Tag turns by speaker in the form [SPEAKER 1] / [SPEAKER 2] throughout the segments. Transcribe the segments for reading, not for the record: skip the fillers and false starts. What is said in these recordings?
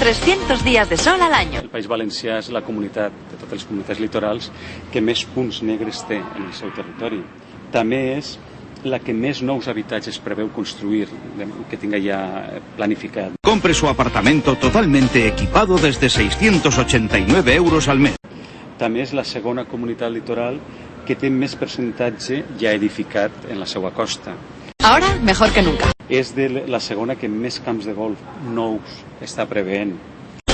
[SPEAKER 1] 300 días de sol al año.
[SPEAKER 2] El País Valencià és la comunitat, de totes les comunitats litorals, que més punts negres té en el seu territori. També és la que més nous habitatges preveu construir, que tinga ja planificat.
[SPEAKER 3] Compre su apartamento totalmente equipado desde 689 euros al mes.
[SPEAKER 2] També és la segona comunitat litoral que té més percentatge ja edificat en la seva costa.
[SPEAKER 1] Ahora mejor que nunca.
[SPEAKER 2] És la segona que més camps de golf nous està preveent.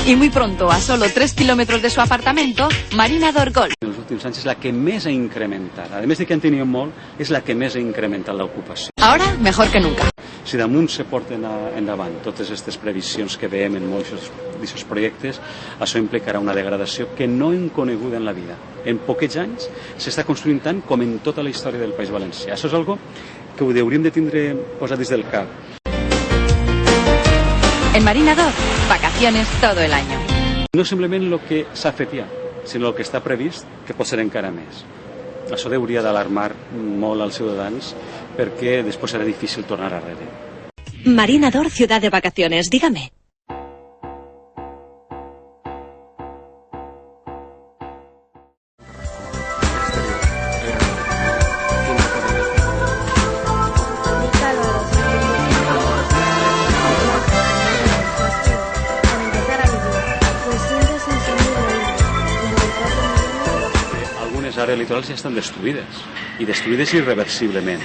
[SPEAKER 1] Y muy pronto, a solo 3 kilómetros de su apartamento, Marina d'Or Golf.
[SPEAKER 2] En els últims anys és la que més ha incrementat. A més de que han tingut molt, és la que més ha incrementat l'ocupació.
[SPEAKER 1] Ahora mejor que nunca.
[SPEAKER 2] Si damunt se porten endavant totes aquestes previsions que veiem en molts d'aquests projectes, això implicarà una degradació que no hem conegut en la vida. En pocs anys s'està construint tant com en tota la història del País Valencià. Això és algo que ho hauríem de tindre posat dins del cap.
[SPEAKER 1] En Marina d'Or, vacaciones todo el año.
[SPEAKER 2] No simplement el que s'ha fet ja, sinó el que està previst, que pot ser encara més. Això hauria d'alarmar molt als ciutadans perquè després serà difícil tornar arrere.
[SPEAKER 4] Marina d'Or, ciudad de vacaciones, dígame.
[SPEAKER 2] Àrees litorals ja estan destruïdes, i destruïdes irreversiblement.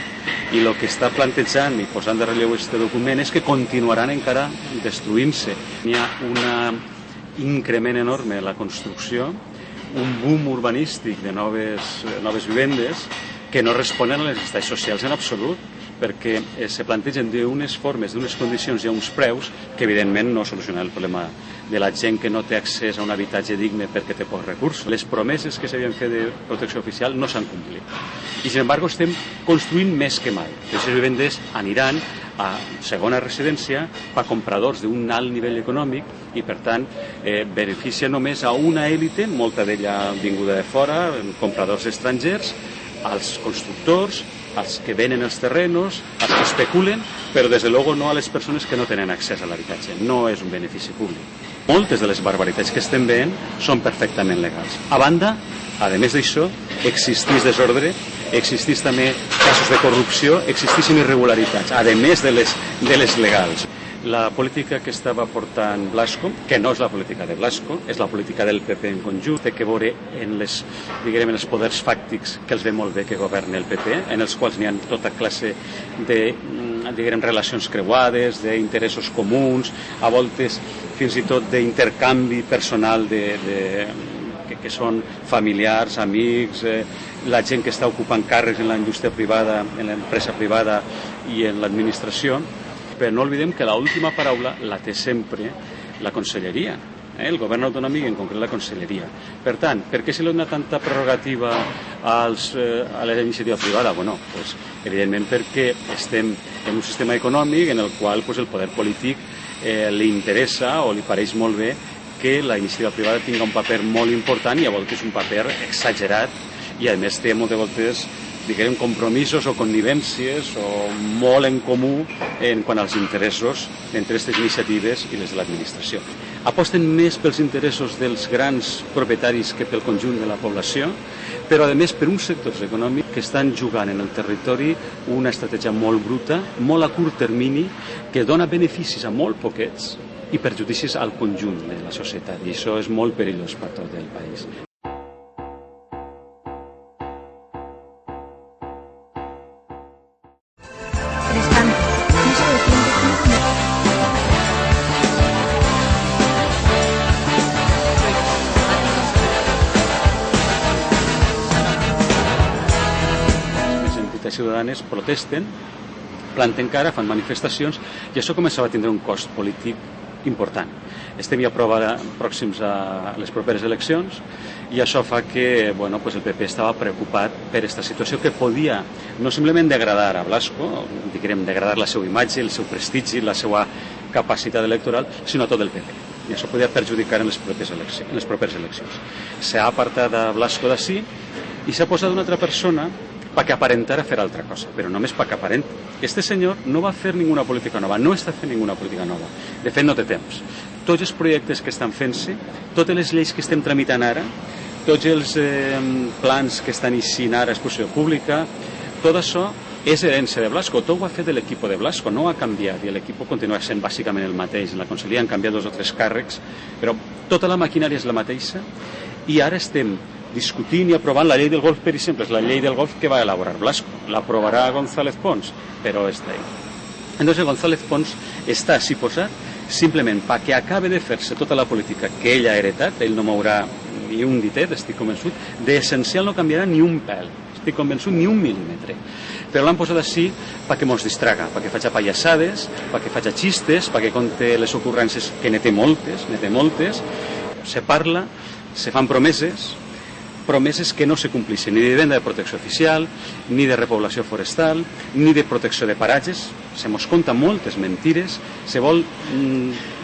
[SPEAKER 2] I el que està plantejant i posant de relleu aquest document és que continuaran encara destruint-se. Hi ha un increment enorme en la construcció, un boom urbanístic de noves vivendes que no responen a les necessitats socials en absolut, perquè se plantegen d'unes formes, d'unes condicions i a uns preus que evidentment no solucionen el problema de la gent que no té accés a un habitatge digne perquè té pocs recursos. Les promeses que s'havien fet de protecció oficial no s'han complit. I, sin embargo, estem construint més que mai. Aquestes vivendes aniran a segona residència per compradors d'un alt nivell econòmic i, per tant, beneficia només a una élite, molta d'ella vinguda de fora, compradors estrangers, als constructors, als que venen els terrenos, als que especulen, però des de luego no a les persones que no tenen accés a l'habitatge. No és un benefici públic. Moltes de les barbaritats que estem veient són perfectament legals. A banda, a més d'això, existeix desordre, existeix també casos de corrupció, existeixen irregularitats, a més de les legals. La política que estava portant Blasco, que no és la política de Blasco, és la política del PP en conjunt, té que veure en els poders fàctics que els ve molt bé que governi el PP, en els quals n'hi ha tota classe de relacions creuades, d'interessos comuns, a voltes fins i tot d'intercanvi personal que són familiars, amics, la gent que està ocupant càrrecs en la indústria privada, en l'empresa privada i en l'administració. Però no oblidem que l'última paraula la té sempre la conselleria, el govern autonòmic, en concret la conselleria. Per tant, per què se li dona tanta prerrogativa a la iniciativa privada? Bueno, pues, evidentment perquè estem en un sistema econòmic en el qual el poder polític li interessa o li pareix molt bé que la iniciativa privada tingui un paper molt important i a voltes un paper exagerat i a més té moltes voltes compromisos o connivències o molt en comú en quant als interessos entre aquestes iniciatives i les de l'administració. Aposten més pels interessos dels grans propietaris que pel conjunt de la població, però a més per uns sectors econòmics que estan jugant en el territori una estratègia molt bruta, molt a curt termini, que dona beneficis a molt poquets i perjudicis al conjunt de la societat, i això és molt perillós per tot el país. Ciutadanes protesten, planten cara, fan manifestacions i això començava a tindre un cost polític important. Estem ja pròxims a les properes eleccions i això fa que el PP estava preocupat per aquesta situació que podia no simplement degradar a Blasco, degradar la seva imatge, el seu prestigi, la seva capacitat electoral, sinó tot el PP. I això podia perjudicar en les properes eleccions. S'ha apartat a Blasco d'ací i s'ha posat una altra persona perquè aparentara fer altra cosa, però només perquè aparent. Este senyor no va fer ninguna política nova, no està fent ninguna política nova. De fet, no té temps, tots els projectes que estan fent-se, totes les lleis que estem tramitant ara, tots els plans que estan eixint ara a exposició pública, tot això és herència de Blasco. Tot ho ha fet l'equip de Blasco, no ha canviat, i l'equip continua sent bàsicament el mateix. En la conselleria han canviat 2 o 3 càrrecs, però tota la maquinària és la mateixa, i ara estem discutint i aprovant la llei del golf, per exemple, és la llei del golf que va elaborar Blasco. L'aprovarà González Pons, però està ahí. Entonces González Pons està així posat simplement perquè acabe de fer-se tota la política que ell ha heretat. Ell no mourà ni un ditet, estic convençut, d'essencial no canviarà ni un pèl, estic convençut, ni un mil·límetre. Però l'han posat així perquè mos distraga, perquè faig pallassades, perquè faig xistes, perquè conte les ocurrències, que n'hi té moltes, se parla, se fan promeses que no se complixen, ni de venda de protecció oficial, ni de repoblació forestal, ni de protecció de paratges. Se mos conta moltes mentires, se vol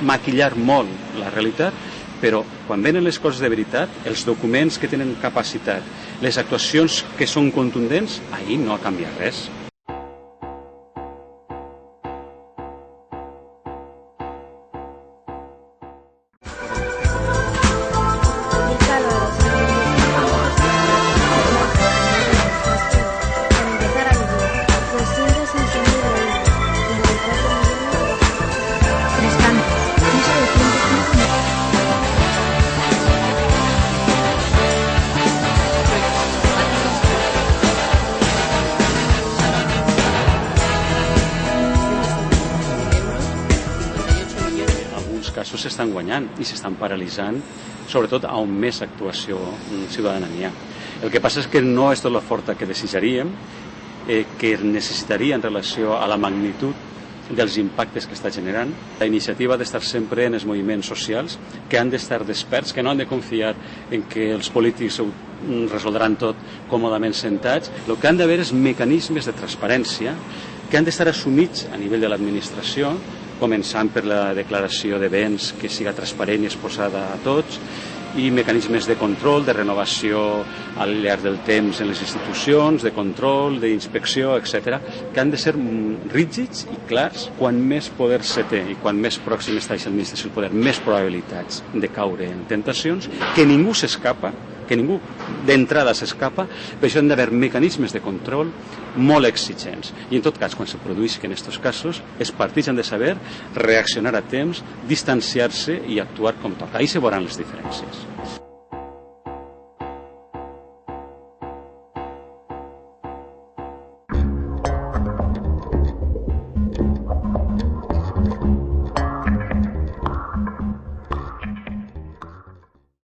[SPEAKER 2] maquillar molt la realitat, però quan venen les coses de veritat, els documents que tenen capacitat, les actuacions que són contundents, ahí no ha canviat res. Casos s'estan guanyant i s'estan paralitzant, sobretot a on més actuació ciutadana n'hi ha. El que passa és que no és tot la forta que desitjaríem, que necessitaria en relació a la magnitud dels impactes que està generant. La iniciativa ha d'estar sempre en els moviments socials, que han d'estar desperts, que no han de confiar en que els polítics ho resoldran tot còmodament sentats. El que han d'haver és mecanismes de transparència que han d'estar assumits a nivell de l'administració, començant per la declaració de béns que siga transparent i exposada a tots, i mecanismes de control, de renovació al llarg del temps en les institucions, de control, d'inspecció, etc., que han de ser rígids i clars. Quan més poder se té i quan més pròxim està l'administració al poder, més probabilitats de caure en tentacions, que ningú s'escapa, que ningú d'entrada s'escapa, per això han d'haver mecanismes de control molt exigents. I en tot cas, quan se produïsquen aquests casos, els partits han de saber reaccionar a temps, distanciar-se i actuar com toca. Ahí se veuran les diferències.